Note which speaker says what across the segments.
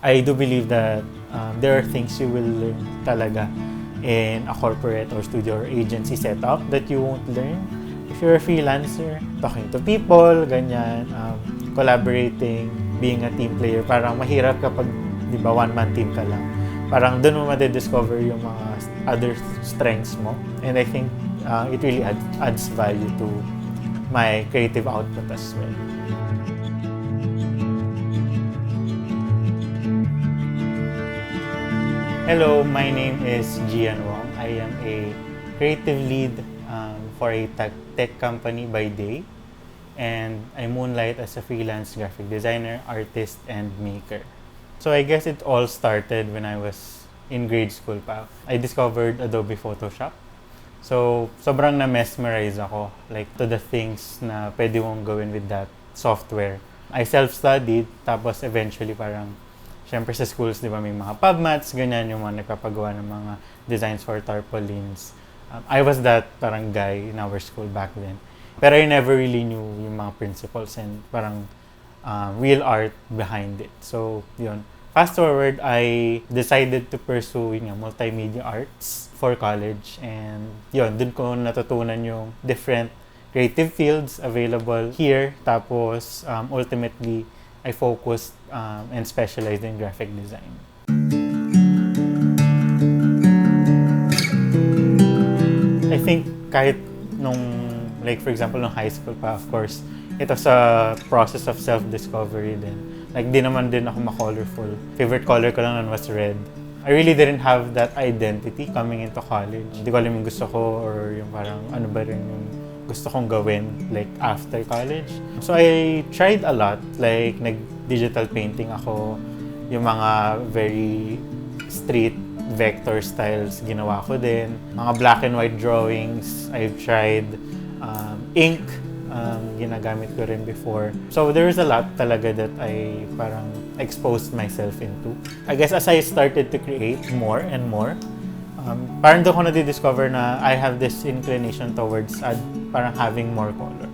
Speaker 1: I do believe that there are things you will learn talaga in a corporate or studio or agency setup that you won't learn if you're a freelancer. Talking to people, ganyan, collaborating, being a team player. Parang mahirap kapag, di ba, one-man team ka lang. Parang doon mo madidiscover yung mga other strengths mo. And I think it really adds value to my creative output as well. Hello, my name is Gian Wong. I am a creative lead for a tech company by day, and I moonlight as a freelance graphic designer, artist, and maker. So I guess it all started when I was in grade school pa. I discovered Adobe Photoshop. So sobrang na-mesmerize ako, like, to the things na pwede mong gawin with that software. I self-studied, tapos eventually parang siyempre sa schools, di ba, may mga PubMats, ganyan, yung mga nagpapagawa ng mga designs for tarpaulins. I was that parang guy in our school back then. Pero I never really knew yung mga principles and parang real art behind it. So, yun. Fast forward, I decided to pursue yung multimedia arts for college. And yun, dun ko natutunan yung different creative fields available here. Tapos, ultimately, I focused and specialized in graphic design. I think kahit nung, like, for example, nung high school pa, of course, it was a process of self-discovery din. Like, di naman din ako ma-colorful. Favorite color ko lang nun was red. I really didn't have that identity coming into college. Hindi ko alam yung gusto ko or yung parang ano ba rin yung gusto kong gawin, like, after college. So I tried a lot, like nag-digital painting ako, yung mga very street vector styles ginawa ko din. Mga black and white drawings, I've tried. Ink, ginagamit ko rin before. So there's a lot talaga that I parang exposed myself into. I guess as I started to create more and more, parang doon ko na-discover na I have this inclination towards parang having more color.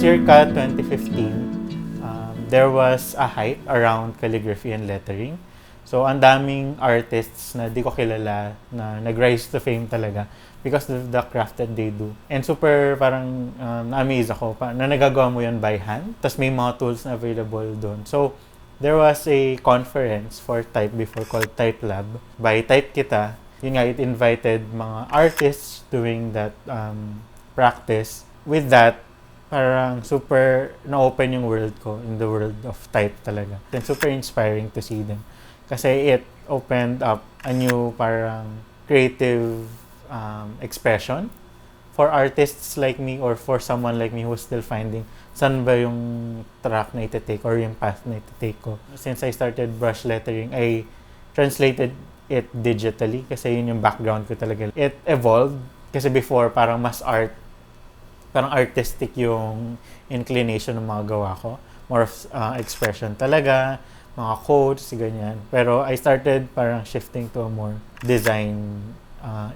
Speaker 1: Circa 2015, there was a hype around calligraphy and lettering. So, ang daming artists na di ko kilala na nag-rise to fame talaga because of the craft that they do. And super parang na-amaze ako na nagagawa mo yan by hand. Tapos may mga tools na available doon. So, there was a conference for Type before called Type Lab by Type Kita. Yun nga, it invited mga artists doing that practice. With that, parang super na-open yung world ko in the world of type talaga. And super inspiring to see them. Kasi it opened up a new parang creative expression for artists like me or for someone like me who's still finding saan ba yung track na iti-take or yung path na iti-take ko. Since I started brush lettering, I translated it digitally kasi yun yung background ko talaga. It evolved kasi before parang mas parang artistic yung inclination ng mga gawa ko. More of expression talaga, mga quotes, ganyan. Pero I started parang shifting to a more design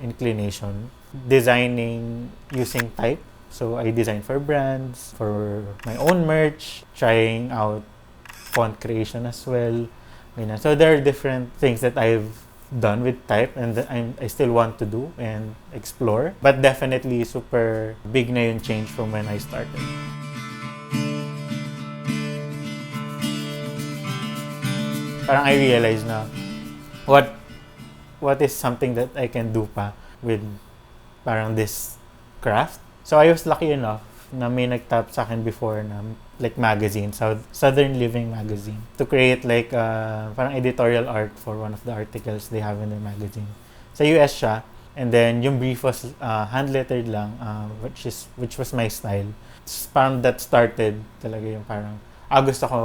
Speaker 1: inclination. Designing using type. So I design for brands, for my own merch, trying out font creation as well. Ganyan. So there are different things that I've done with type and that I still want to do and explore. But definitely super big na yung change from when I started. Parang I realized na what is something that I can do pa with parang this craft. So I was lucky enough na may nagtap sa akin before na like magazine, Southern Living magazine, to create like parang editorial art for one of the articles they have in their magazine. Sa US siya, and then yung brief was hand-lettered lang, which was my style. Parang that started talaga yung parang gusto ko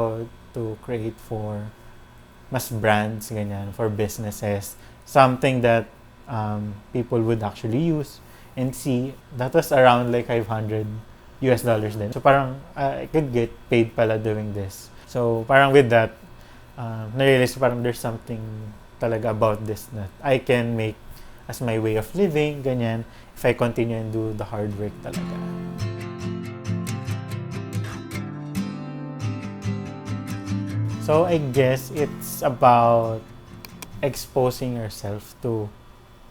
Speaker 1: to create for mas brands, ganyan, for businesses, something that people would actually use and see. That was around like $500 then. So parang I could get paid pala doing this. So parang with that, na-realize parang there's something talaga about this that I can make as my way of living, ganyan, if I continue and do the hard work talaga. So I guess it's about exposing yourself to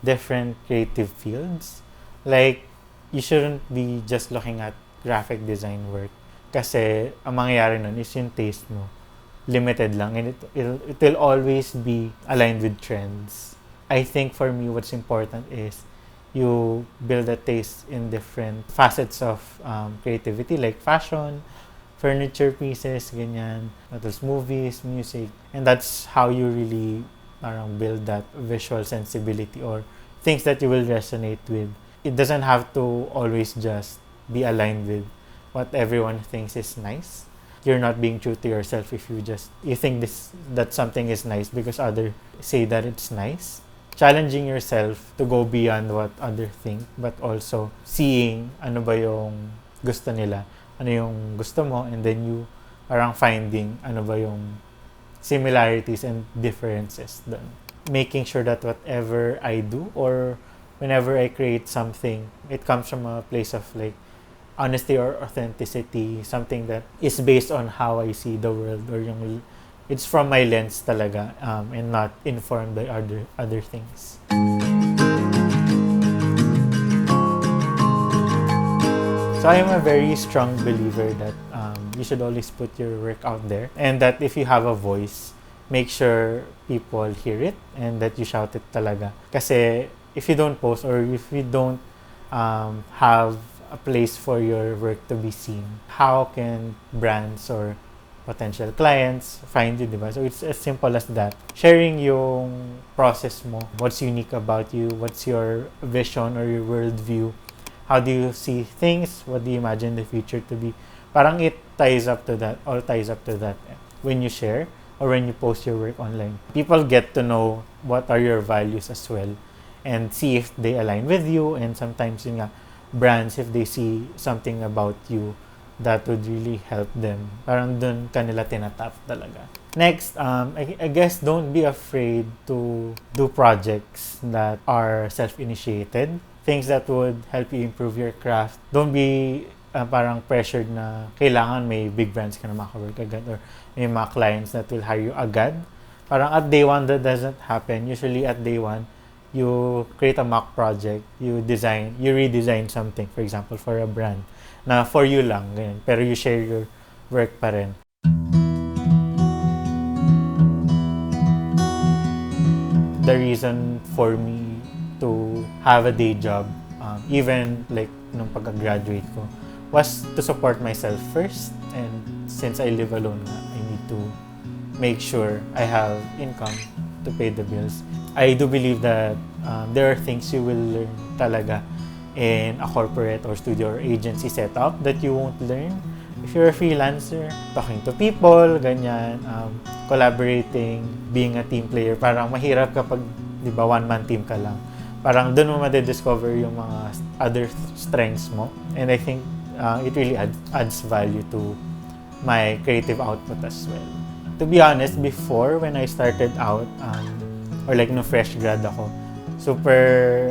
Speaker 1: different creative fields. Like, you shouldn't be just looking at graphic design work kasi ang mangyayari nun is yung taste mo limited lang, and it will always be aligned with trends. I think for me, what's important is you build a taste in different facets of creativity, like fashion, furniture pieces, ganyan, what else, movies, music, and that's how you really parang build that visual sensibility or things that you will resonate with. It doesn't have to always just be aligned with what everyone thinks is nice. You're not being true to yourself if you think that something is nice because others say that it's nice. Challenging yourself to go beyond what others think, but also seeing ano ba yung gusto nila, ano yung gusto mo, and then you parang finding ano ba yung similarities and differences dun. Making sure that whatever I do or whenever I create something, it comes from a place of like honesty or authenticity, something that is based on how I see the world, or yung it's from my lens talaga, and not informed by other things. So I am a very strong believer that you should always put your work out there, and that if you have a voice, make sure people hear it and that you shout it talaga. Kasi if you don't post, or if you don't have a place for your work to be seen, how can brands or potential clients find you, diba? So it's as simple as that. Sharing yung process mo, what's unique about you, what's your vision or your worldview, how do you see things, what do you imagine the future to be. Parang it ties up to that, all ties up to that when you share or when you post your work online. People get to know what are your values as well and see if they align with you, and sometimes yun nga, brands, if they see something about you that would really help them, parang dun kanila tinatap talaga. Next, I guess don't be afraid to do projects that are self-initiated, things that would help you improve your craft. Don't be parang pressured na kailangan may big brands ka na makawork agad, or may mga clients that will hire you agad. Parang at day one, that doesn't happen. Usually at day one, you create a mock project, you redesign something, for example, for a brand, na for you lang, ganyan. Pero you share your work pa rin. The reason for me to have a day job, even like nung pagka-graduate ko, was to support myself first, and since I live alone nga, I need to make sure I have income to pay the bills. I do believe that there are things you will learn talaga in a corporate or studio or agency setup that you won't learn if you're a freelancer. Talking to people, ganyan, collaborating, being a team player. Parang mahirap kapag, di ba, one-man team ka lang. Parang doon mo madidiscover yung mga other strengths mo. And I think it really adds value to my creative output as well. To be honest, before, when I started out, or like no fresh grad ako, super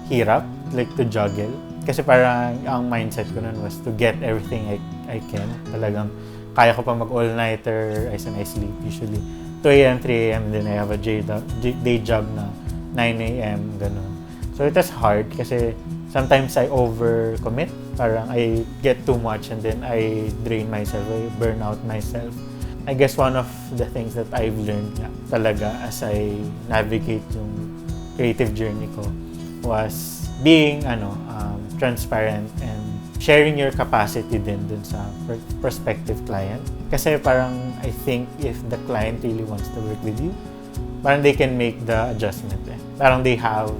Speaker 1: hirap like to juggle, kasi parang ang mindset ko nun was to get everything I can. Talagang kaya ko pa mag all-nighter as in I sleep usually 2 a.m., 3 a.m. then I have a day job na 9 a.m. ganun. So it was hard kasi sometimes I overcommit, parang I get too much and then I drain myself, I burn out myself. I guess one of the things that I've learned talaga as I navigate yung creative journey ko was being transparent and sharing your capacity din dun sa prospective client. Kasi parang I think if the client really wants to work with you, parang they can make the adjustment. Parang they have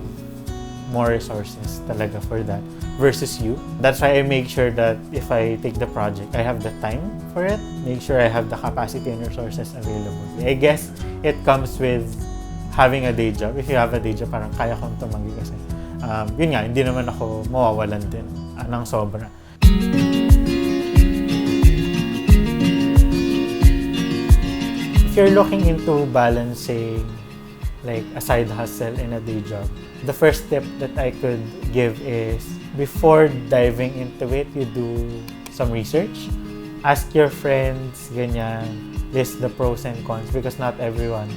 Speaker 1: more resources talaga for that versus you. That's why I make sure that if I take the project, I have the time for it. Make sure I have the capacity and resources available. I guess it comes with having a day job. If you have a day job, parang kaya kong tumanggi kasi. Yun nga, hindi naman ako mawawalan din ng sobra. If you're looking into balancing like a side hustle and a day job, the first tip that I could give is before diving into it, you do some research. Ask your friends, ganyan, list the pros and cons because not everyone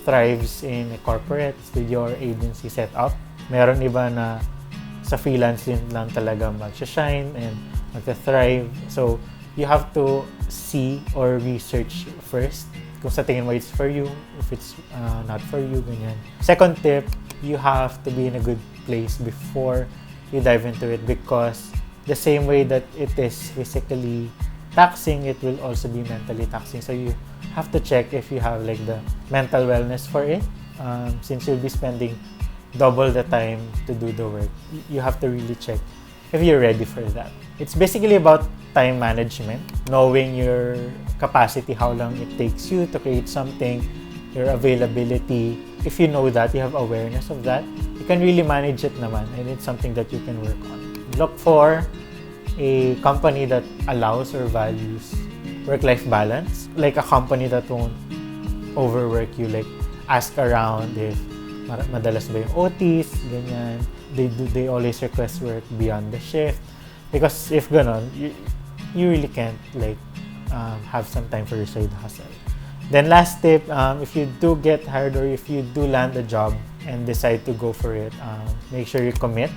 Speaker 1: thrives in a corporate with your agency set up. Meron iba na sa freelance din lang talaga mag-shine and mag-thrive. So, you have to see or research first kung sa tingin mo it's for you, if it's not for you, ganyan. Second tip, you have to be in a good place before you dive into it because the same way that it is physically taxing, it will also be mentally taxing. So you have to check if you have like the mental wellness for it. Since you'll be spending double the time to do the work, you have to really check if you're ready for that. It's basically about time management, knowing your capacity, how long it takes you to create something, your availability. If you know that, you have awareness of that, you can really manage it naman, and it's something that you can work on. Look for a company that allows or values work-life balance, like a company that won't overwork you, like ask around if madalas ba yung OTs, ganyan. They always request work beyond the shift. Because if ganon, you really can't like have some time for your side hustle. Then last tip, if you do get hired or if you do land a job and decide to go for it, make sure you commit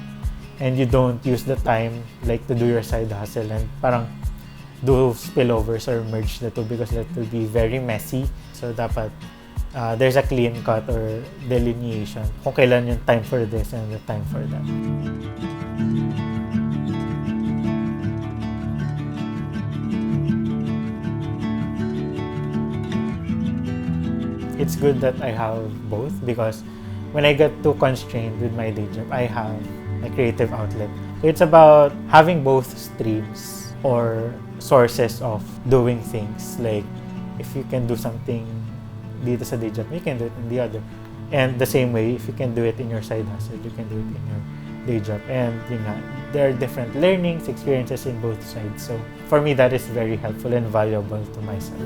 Speaker 1: and you don't use the time like to do your side hustle and parang do spillovers or merge the two because that will be very messy. So dapat there's a clean cut or delineation kung kailan yung time for this and the time for that. It's good that I have both because when I get too constrained with my day job, I have a creative outlet. So it's about having both streams or sources of doing things. Like if you can do something dito sa day job, you can do it in the other. And the same way, if you can do it in your side hustle, you can do it in your day job. And you know, there are different learnings, experiences in both sides. So for me, that is very helpful and valuable to myself.